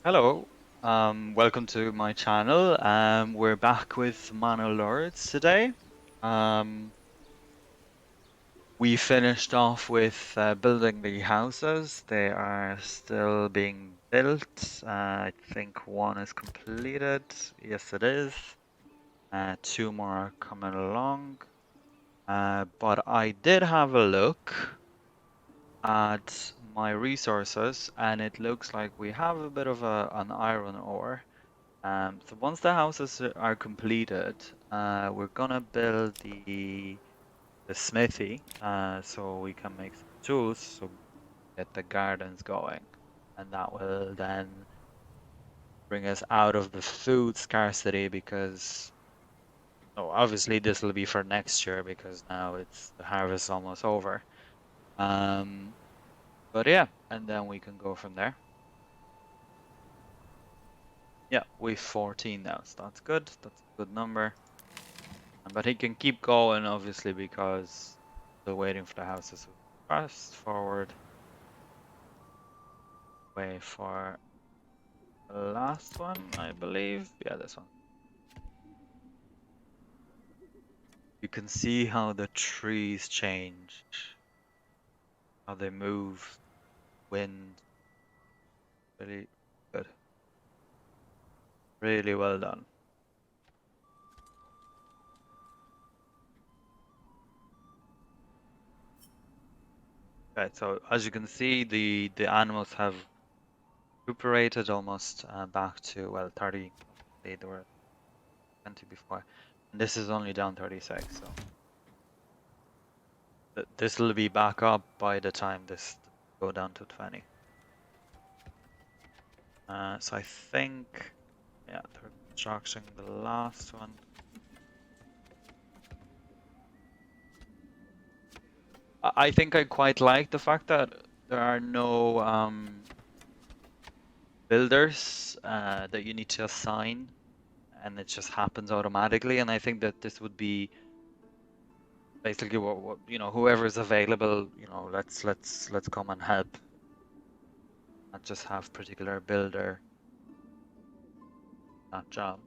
Hello, welcome to my channel. We're back with Manor Lords today. Um, we finished off with building the houses. They are still being built. I think one is completed. Yes, it is. Two more are coming along. But I did have a look at my resources, and it looks like we have a bit of an iron ore. So once the houses are completed, we're gonna build the smithy, so we can make some tools, so get the gardens going, and that will then bring us out of the food scarcity because, oh, obviously this will be for next year because now it's the harvest is almost over. Um, but yeah, and then we can go from there. Yeah, we've 14 now, so that's good. That's a good number. But he can keep going, obviously, because still waiting for the houses to fast forward. Wait for the last one, I believe. Yeah, this one. You can see how the trees change, how they move, wind. Really good. Really well done. Right, so as you can see, the animals have recuperated almost back to, well, 30. They were 20 before. And this is only down 36, so this will be back up by the time this go down to 20. So I think, yeah, they're constructing the last one. I think I quite like the fact that there are no builders that you need to assign, and it just happens automatically. And I think that this would be basically what whoever is available, let's come and help, not just have particular builder that job.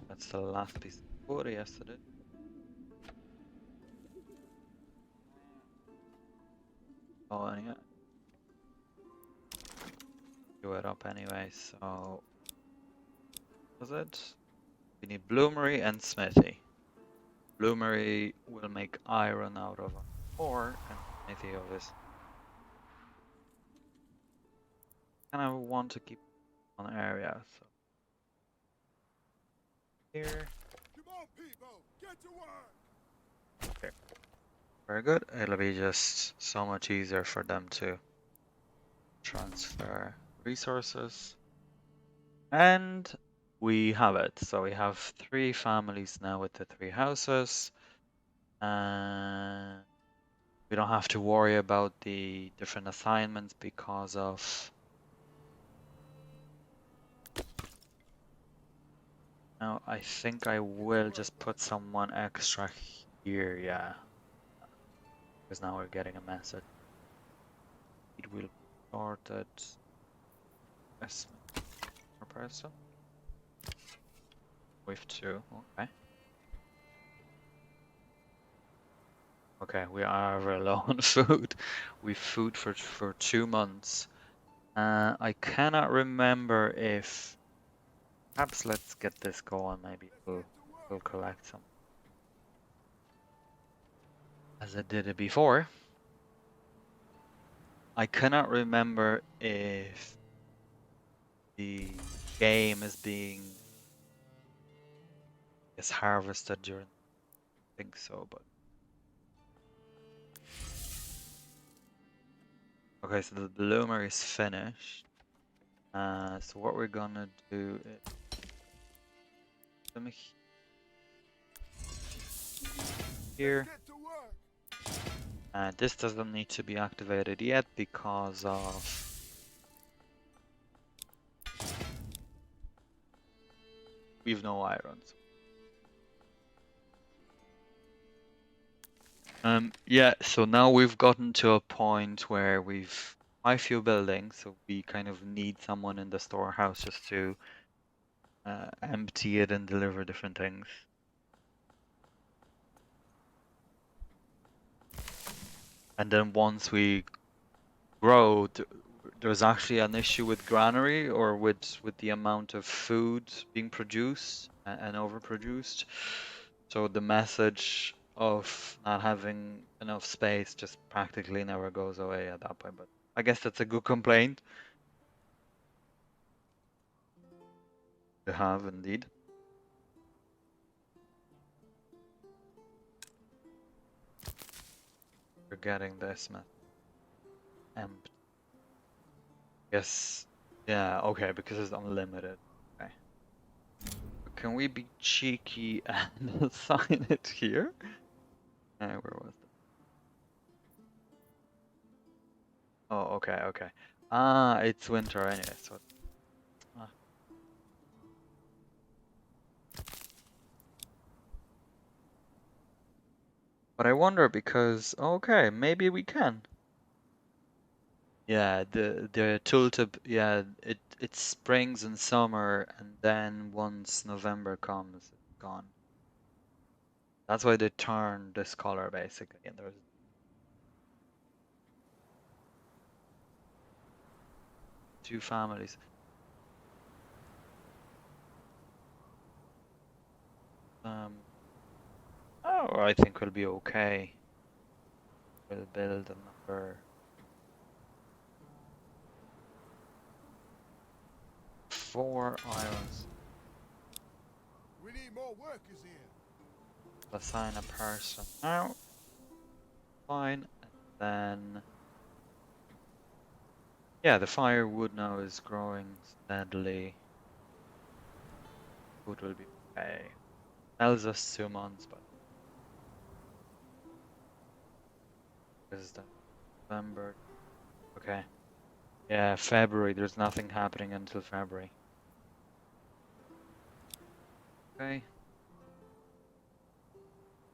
That's the last piece of wood yesterday. Oh, and yeah, do it up anyway. So was it? We need bloomery and smithy. Bloomery will make iron out of ore, and smithy of this. And I want to keep one area. So here, Come on, people, get to work. okay, very good. It'll be just so much easier for them to transfer resources. And we have it. So we have 3 families now with the 3 houses. And we don't have to worry about the different assignments because of... Now, I think I will just put someone extra here, yeah. Because now we're getting a message. It will be sorted. Yes, per person. With 2, okay. Okay, we are very low on food. We've food for 2 months. I cannot remember if... Perhaps let's get this going, maybe we'll collect some. As I did it before. I cannot remember if the game is harvested during... I think so, but... Okay, so the bloomer is finished. So what we're gonna do is... Let me here. This doesn't need to be activated yet because of... We've no irons. Yeah, so now we've gotten to a point where we've quite few buildings, so we kind of need someone in the storehouse just to empty it and deliver different things. And then once we grow, there's actually an issue with granary or with the amount of food being produced and overproduced. So the message of not having enough space just practically never goes away at that point. But I guess that's a good complaint to have indeed. We're getting this mess empty. Yes. Yeah, okay, because it's unlimited. Okay. Can we be cheeky and assign it here? Where was that? Oh, okay, okay. Ah, it's winter anyway, so ah. But I wonder because okay, maybe we can. Yeah, the tulip, yeah, it springs in summer and then once November comes, it's gone. That's why they turn this color basically, and there's two families. Um, oh, I think we'll be okay. We'll build another 4 islands. We need more workers here. Assign a person. Now, fine. And then, yeah, the firewood now is growing steadily. Food will be okay. Tells us 2 months, but this is the November. Okay. Yeah, February. There's nothing happening until February. Okay.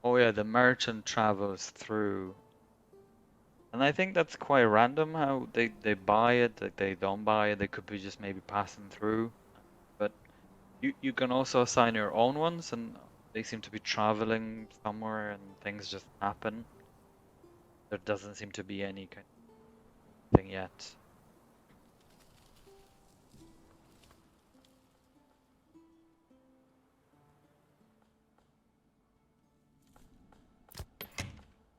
Oh yeah, the merchant travels through. And I think that's quite random how they buy it, like they don't buy it. They could be just maybe passing through. But you can also assign your own ones, and they seem to be traveling somewhere, and things just happen. There doesn't seem to be any kind of thing yet.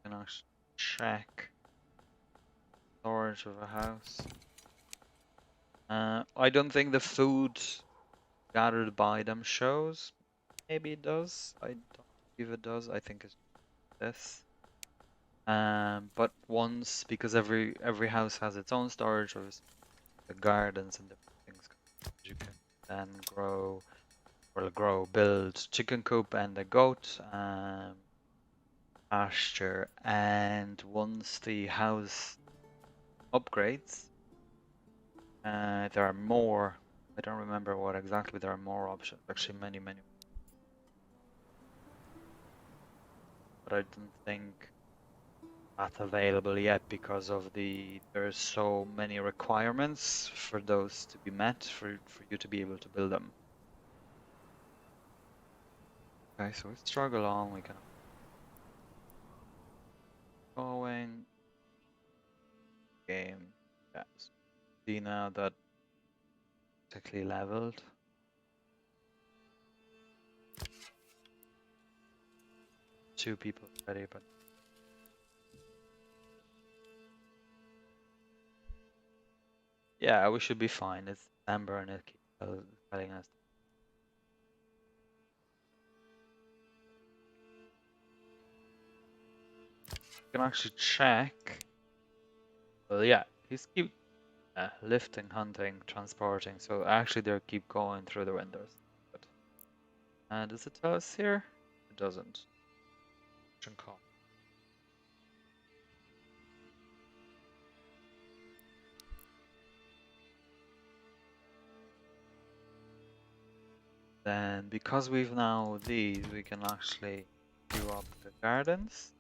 Can actually check storage of a house. I don't think the food gathered by them shows. Maybe it does. I don't believe it does. I think it's this. But once because every house has its own storage of the gardens and different things you can then build chicken coop and a goat pasture. And once the house upgrades, there are more. I don't remember what exactly. There are more options. Actually, many, but I don't think that's available yet because of there's so many requirements for those to be met for you to be able to build them. Okay, so we struggle on. We can going game. Yes. See now that particularly leveled. Two people already, but yeah, we should be fine. It's Amber and it keeps telling us. We can actually check. Well, yeah, he's keep lifting, hunting, transporting. So actually, they keep going through the windows. But does it tell us here? It doesn't. Call. Then because we've now these, we can actually do up the gardens.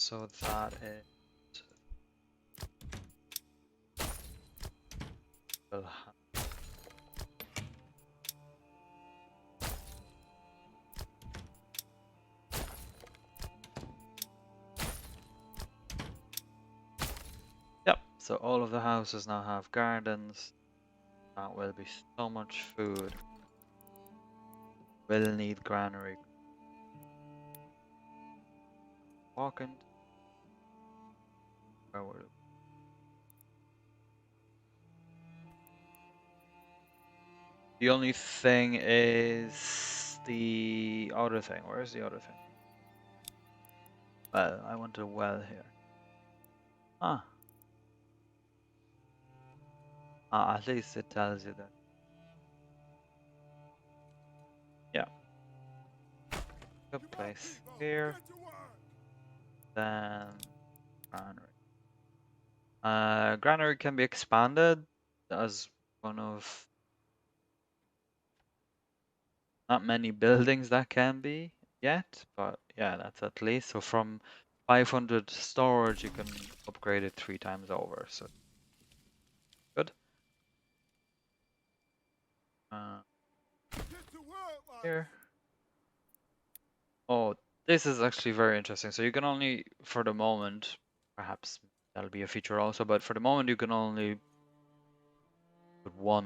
So that is will ha- Yep, so all of the houses now have gardens. That will be so much food. Will need granary. Walking. Where will it? The only thing is the other thing. Where's the other thing? Well, I want a well here. Ah, at least it tells you that. Yeah, good Keep up, place people! here. Get to work! Then granary. Granary can be expanded as one of not many buildings that can be yet, but yeah, that's at least. So from 500 storage, you can upgrade it 3 times over. So good. Uh, Get to work, lads! here. Oh, this is actually very interesting. So you can only, for the moment, perhaps that'll be a feature also, but for the moment, you can only put one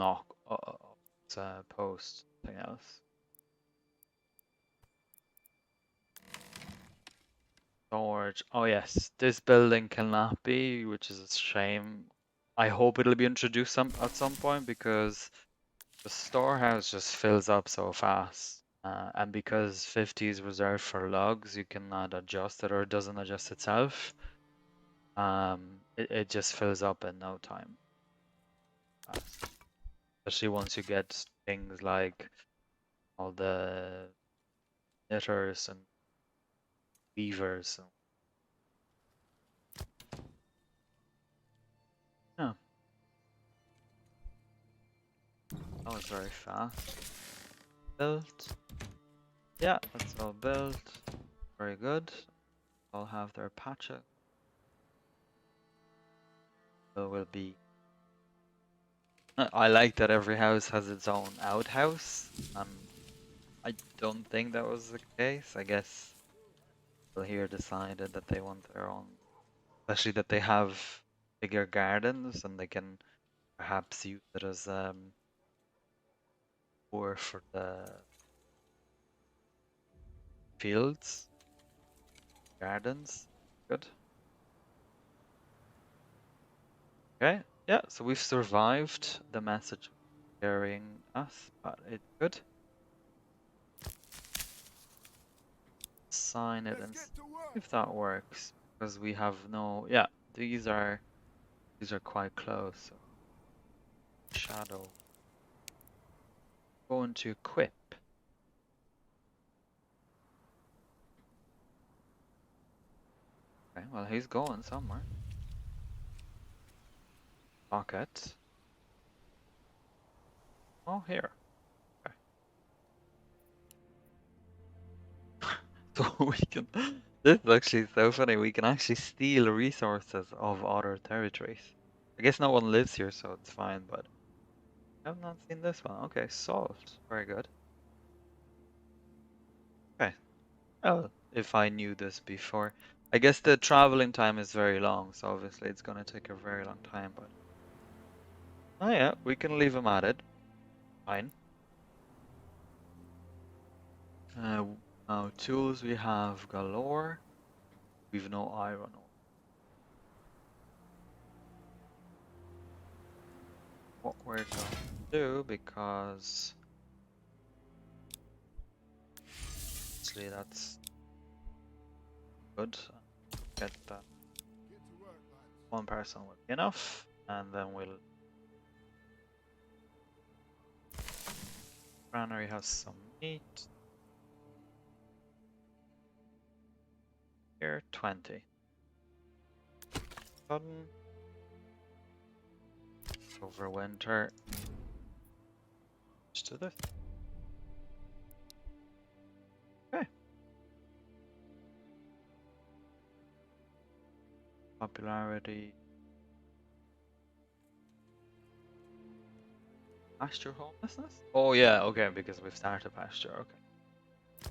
post. Something else. Storage. Oh yes, this building cannot be, which is a shame. I hope it'll be introduced at some point because the storehouse just fills up so fast. And because 50 is reserved for logs, you cannot adjust it or it doesn't adjust itself. It just fills up in no time. Especially once you get things like all the knitters and weavers. And, yeah, that was very fast. Built. Yeah, that's all built. Very good. All have their patches. So will be. I like that every house has its own outhouse. I don't think that was the case. I guess people here decided that they want their own, especially that they have bigger gardens and they can perhaps use it as or for the fields, gardens. Good. Okay. Yeah, so we've survived the message carrying us, but it's good. Sign it Let's and see get to work! if that works because we have no. Yeah, these are quite close. So shadow. Going to equip. Okay, well he's going somewhere. Pocket. Oh, here. Okay. So we can. This is actually so funny. We can actually steal resources of other territories. I guess no one lives here, so it's fine. But I have not seen this one. Okay, solved. Very good. Okay. Well, if I knew this before, I guess the traveling time is very long, so obviously it's gonna take a very long time. But oh yeah, we can leave him at it. Fine. Uh, tools we have galore. We've no iron ore. What we're going to do, because obviously that's good. Get that Get to work, lads! one person will be enough, and then we'll. Granary has some meat. Here, 20. Sudden. Over winter. Just do this. Okay. Popularity. Pasture homelessness? Oh yeah, okay, because we've started pasture, okay.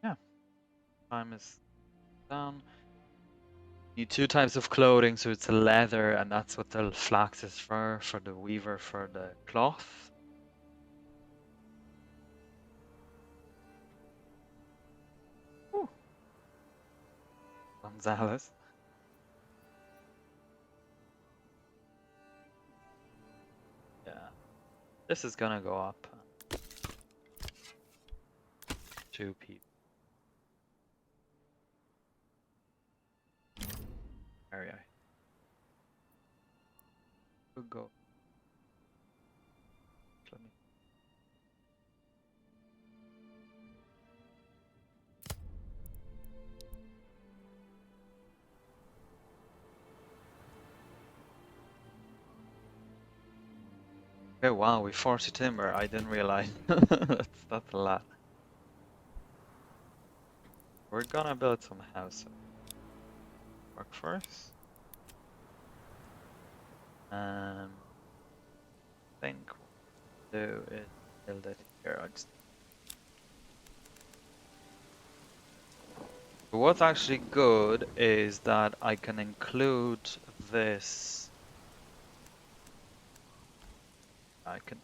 Yeah, time is down. Need two types of clothing, so it's leather, and that's what the flax is for the weaver for the cloth. Ooh, Gonzalez. Yeah, this is gonna go up. 2 people. Area. Could go. Let me. Okay, wow, we 40 timber. I didn't realize. That's a lot. We're gonna build some houses. Work first. Think what we'll do is build it here. But what's actually good is that I can include this. I can.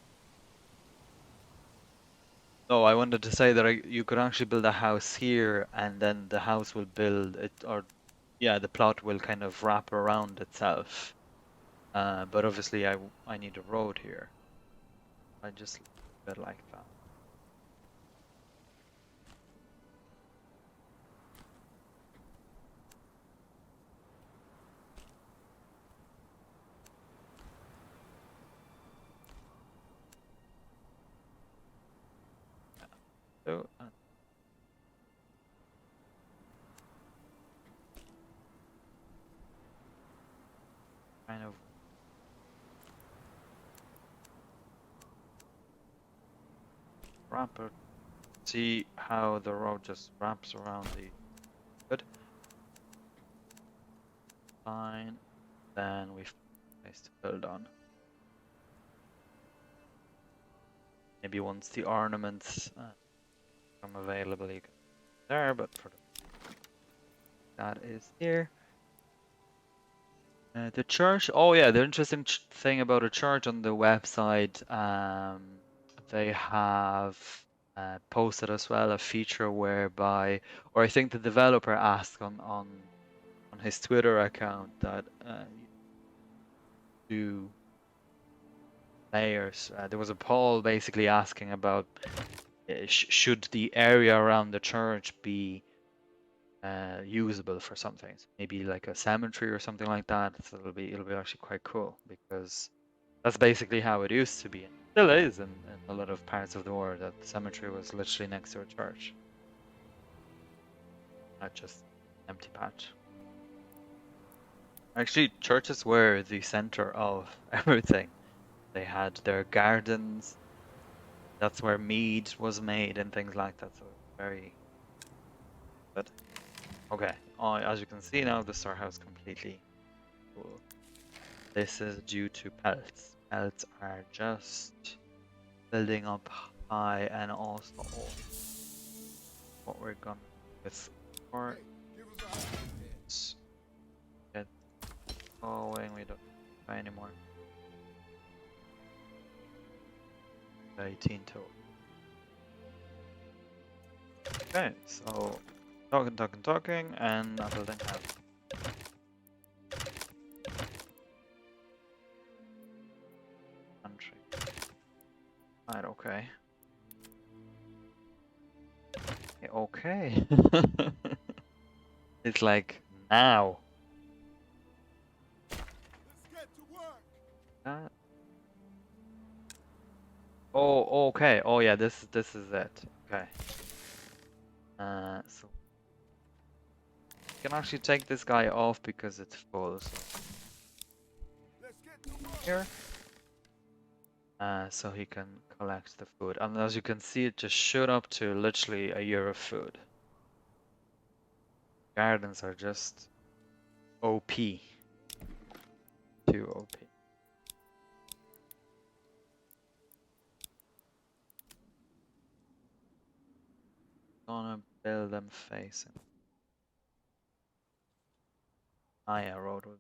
No, I wanted to say that you could actually build a house here, and then the house will build it, or yeah, the plot will kind of wrap around itself. But obviously, I need a road here. I just leave it like that. So, kind of wrap it. See how the road just wraps around the good. Fine. Then we've place to build on. Maybe once the ornaments become available, you can there. But for that is here. The church. Oh yeah, the interesting thing about a church on the website, they have posted as well a feature whereby, or I think the developer asked on his Twitter account that do players. There was a poll basically asking about should the area around the church be usable for something, so maybe like a cemetery or something like that. So it'll be actually quite cool because that's basically how it used to be and still is in a lot of parts of the world. That the cemetery was literally next to a church, not just empty patch. Actually, churches were the center of everything. They had their gardens. That's where mead was made and things like that. So very good. Okay. As you can see now, the storehouse completely full. This is due to pelts. Pelts are just building up high, and also what we're gonna do with for Hey, give us a hand. get going. We don't buy anymore. 18 total. Okay, so talking, and not building house. Country. Right, okay. Okay. It's like now. Let's get to work. Uh, oh, okay. Oh yeah, this is it. Okay. So we can actually take this guy off because it's full. So Let's get to work. here. so he can collect the food. And as you can see, it just shot up to literally a year of food. Gardens are just OP. Too OP. Gonna build them facing. Ah, yeah, road would.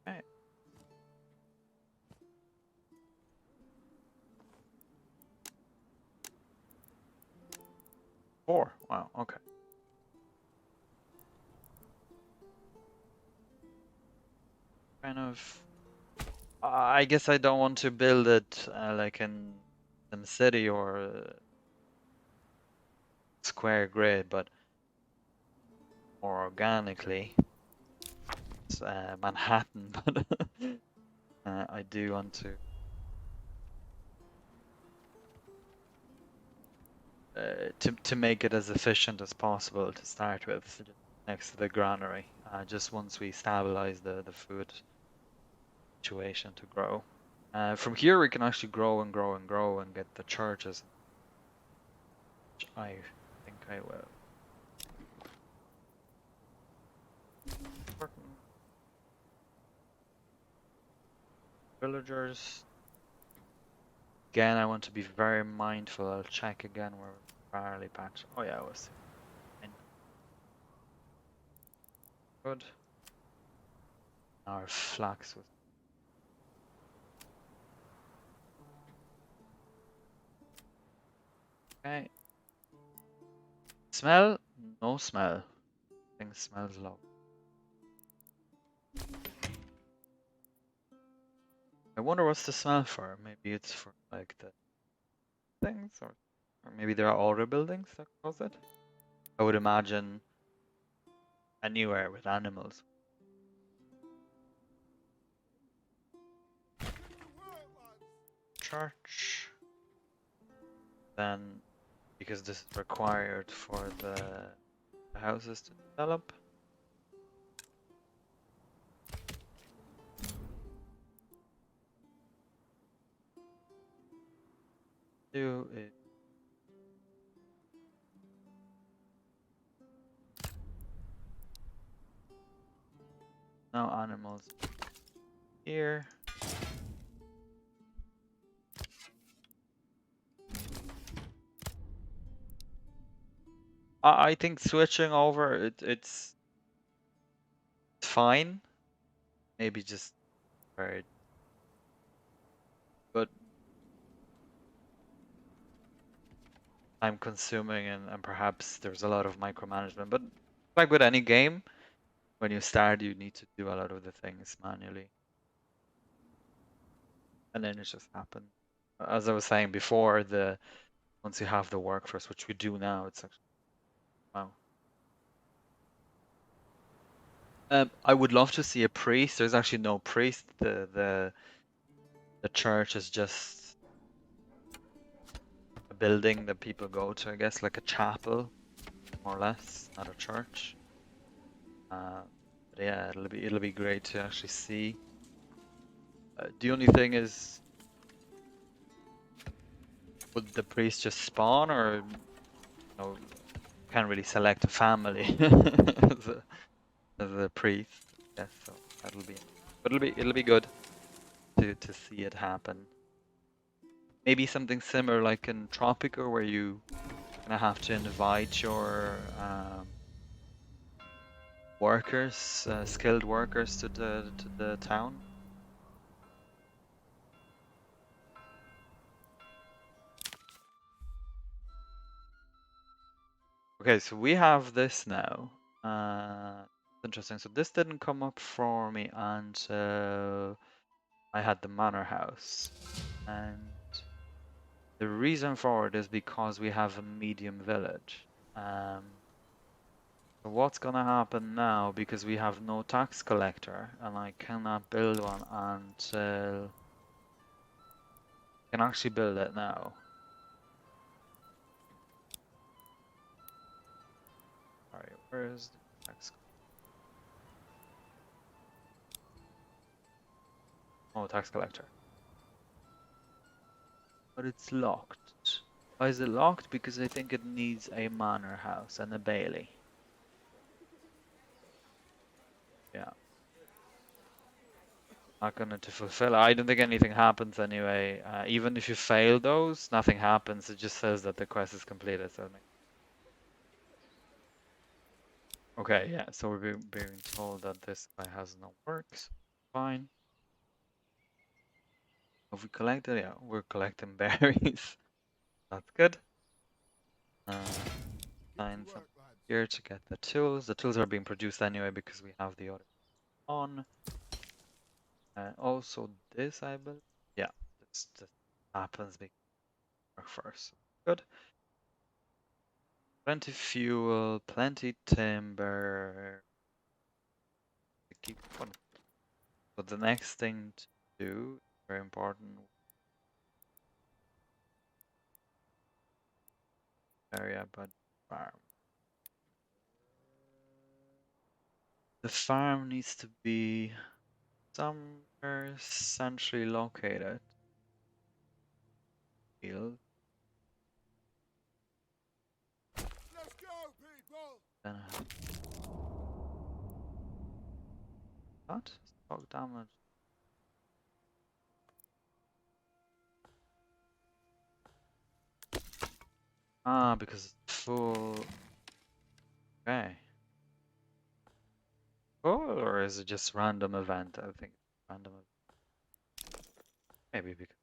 Okay. 4. Wow. Okay. Kind of. I guess I don't want to build it like in the city or square grid, but more organically. It's Manhattan, but I do want to make it as efficient as possible to start with, just next to the granary. Just once we stabilize the food situation to grow. From here we can actually grow and grow and grow and get the churches, which I think I will. Certain villagers. Again, I want to be very mindful. I'll check again where barley patch. Oh yeah, it was good. Our flax was okay. Smell? No smell. Thing smells low. I wonder what's the smell for. Maybe it's for like the things, or maybe there are older buildings that cause it. I would imagine anywhere with animals. Church. Then, because this is required for the houses to develop. Do it. No animals here. I think switching over it's fine. Maybe just very, but time consuming and perhaps there's a lot of micromanagement. But like with any game, when you start, you need to do a lot of the things manually, and then it just happens. As I was saying before, the once you have the workforce, which we do now, it's actually wow. I would love to see a priest. There's actually no priest. The church is just a building that people go to, I guess, like a chapel, more or less, not a church. Uh, but yeah, it'll be great to actually see. The only thing is, would the priest just spawn, or can't really select a family as a priest? Yes, so that'll be, but it'll be good to see it happen. Maybe something similar like in Tropico, where you kind of have to invite your workers, skilled workers to the town. Okay, so we have this now. Interesting. So this didn't come up for me until I had the manor house, and the reason for it is because we have a medium village. So what's gonna happen now, because we have no tax collector and I cannot build one until I can actually build it now. Sorry, where is the tax? Oh, tax collector. But it's locked. Why is it locked? Because I think it needs a manor house and a bailey. Yeah, not going to fulfill it. I don't think anything happens anyway. Even if you fail those, nothing happens. It just says that the quest is completed. So, okay, yeah. So we're being told that this guy has no works. Fine. Have we collected? Yeah, we're collecting berries. That's good. Uh, Get to find some work, lads. here to get the tools. The tools are being produced anyway because we have the other on. Also this, I believe. Yeah, this happens because work first. Good. Plenty fuel, plenty timber. Keep going. But the next thing to do, very important area, but farm. The farm needs to be somewhere centrally located. Field. Let's go, people! Then what? Stock damage. Ah, because it's full. Okay. Full, or is it just random event? I think it's random. Maybe because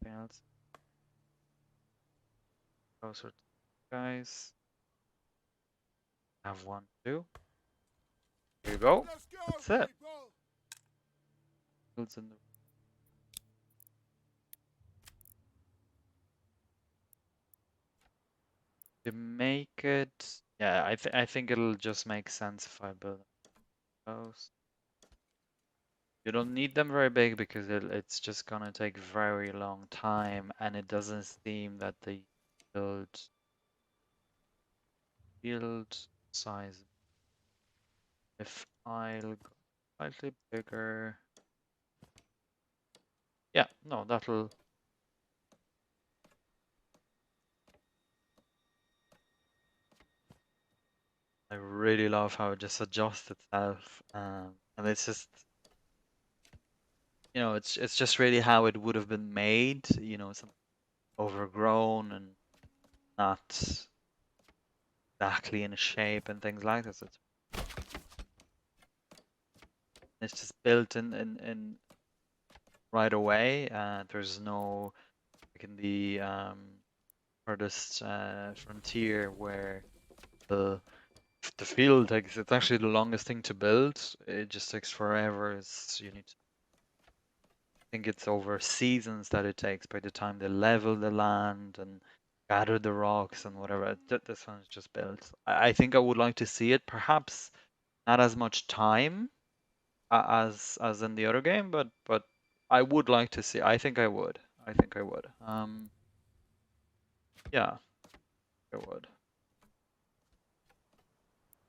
something else. Closer to guys. Have one, two. Here you go. Let's go, That's it. people! Fields in the to make it. Yeah, I think it'll just make sense if I build those. You don't need them very big because it's just gonna take very long time, and it doesn't seem that the build field size. If I'll go slightly bigger, yeah, no, that'll. I really love how it just adjusts itself, and it's just, it's just really how it would have been made, something overgrown and not exactly in shape and things like this. It's just built in right away. There's no like in the furthest frontier where the the field takes. It's actually the longest thing to build. It just takes forever. You need to think it's over seasons that it takes by the time they level the land and gather the rocks and whatever. This one's just built. I think I would like to see it. Perhaps not as much time as in the other game, but I would like to see. I think I would. I think I would. Yeah, I would.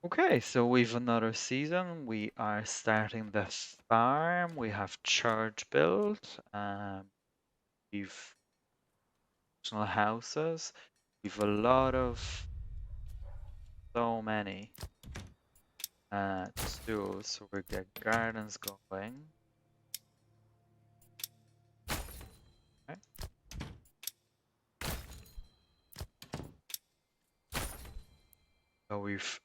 Okay, so we've another season. We are starting the farm. We have church built. We've personal houses. We've a lot of so many tools. So we get gardens going. Okay. So we've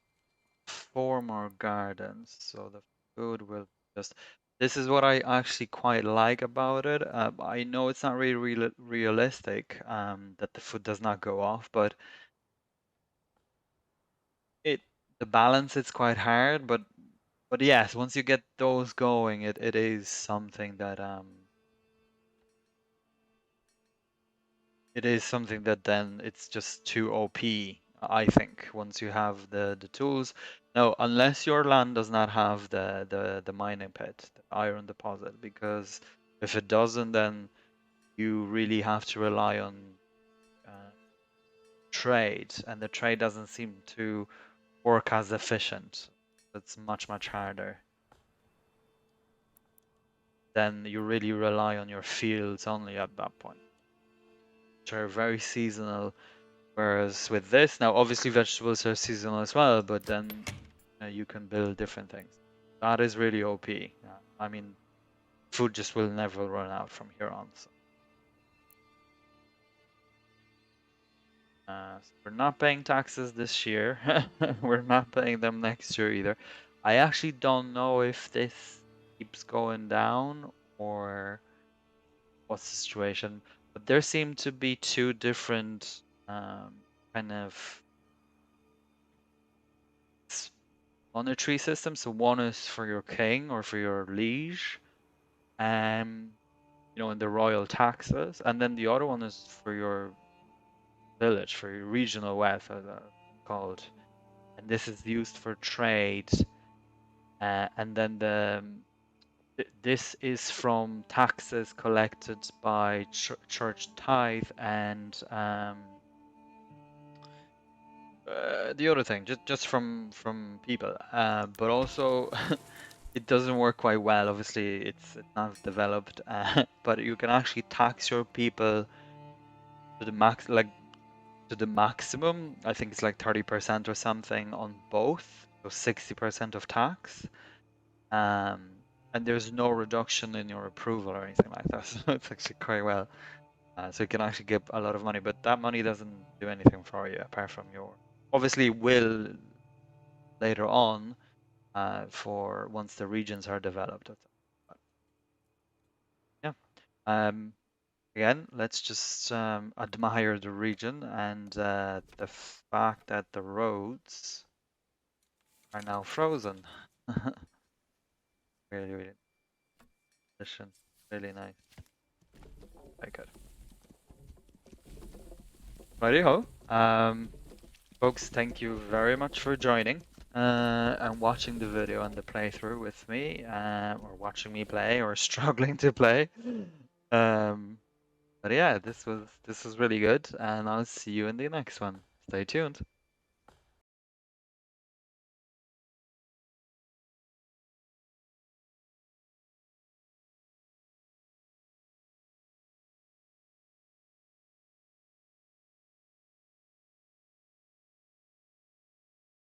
4 more gardens, so the food will just. This is what I actually quite like about it. I know it's not really realistic that the food does not go off, but it the balance it's quite hard. But But yes, once you get those going, it is something that it is something that then it's just too OP, I think, once you have the tools. Now, unless your land does not have the mining pit, the iron deposit, because if it doesn't, then you really have to rely on uh, trade, and the trade doesn't seem to work as efficient. It's much harder. Then you really rely on your fields only at that point, which are very seasonal. Whereas with this, now obviously vegetables are seasonal as well, but then you can build different things. That is really OP. I mean, food just will never run out from here on. So, so we're not paying taxes this year. We're not paying them next year either. I actually don't know if this keeps going down or what's the situation, but there seem to be two different kind of monetary systems. So one is for your king or for your liege, um, in the royal taxes, and then the other one is for your village, for your regional wealth, as called. And this is used for trade. And then this is from taxes collected by church tithe and the other thing, just from people, but also it doesn't work quite well. Obviously, it's not developed, but you can actually tax your people to the to the maximum. I think it's like 30% or something on both, so 60% of tax. Um, and there's no reduction in your approval or anything like that. So it's actually quite well. So you can actually get a lot of money, but that money doesn't do anything for you apart from your obviously will later on for once the regions are developed. But yeah. Um, Again, let's just admire the region and the fact that the roads are now frozen. Really efficient. Really nice. Very good. Righty-ho. Folks, thank you very much for joining and watching the video and the playthrough with me, or watching me play, or struggling to play. Um, but yeah, this was really good, and I'll see you in the next one. Stay tuned.